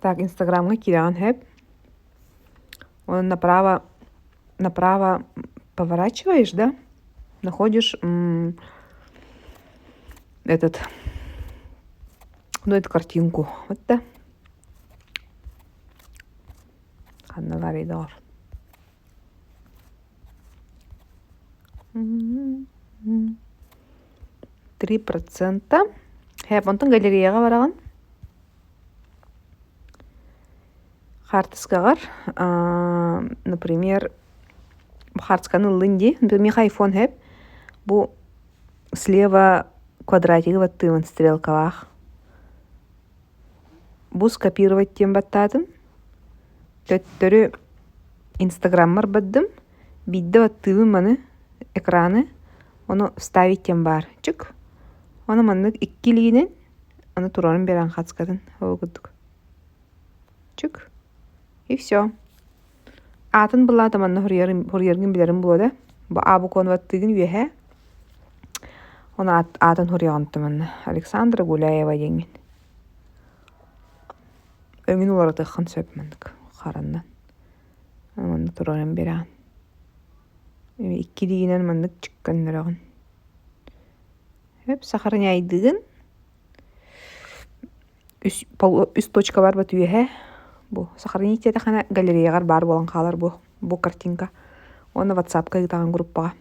Так, Инстаграмга кирян хэп. Он направо поворачиваешь, да? Находишь эту картинку. Вот да. Канналаридор. 3%. Хэп, онтон галереяга бараган. Хартыскагар, например, хартысканы лынди, мих айфон хэп, бу слева квадратиги баттымын стрелкалах. Бу скопировать тем баттадым. Төттөрү инстаграммар баддым. Бидде баттымын маны экраны. Оны вставить тем бар. Чук. Оны маннык иккилигинен, аны туранын беран хатскатын. Чук. И все. Атын буллата манны хурьерген билерин булода. Бу абу конваттыгын үеһе. Оны атын хурьягантты манны. Александра Гуляева деңген. Өңін олары тыққан сөп мандык. Харандан. Манны туранын беран. Иккилигинен мандык чыкканнырагын. Хөп сахарын айдыгын. Үс точка бар бат үеһе. Бу сахарниттеде хана галереягар бар болан қалар бу картинка. Оны WhatsApp-ка гитаган группага.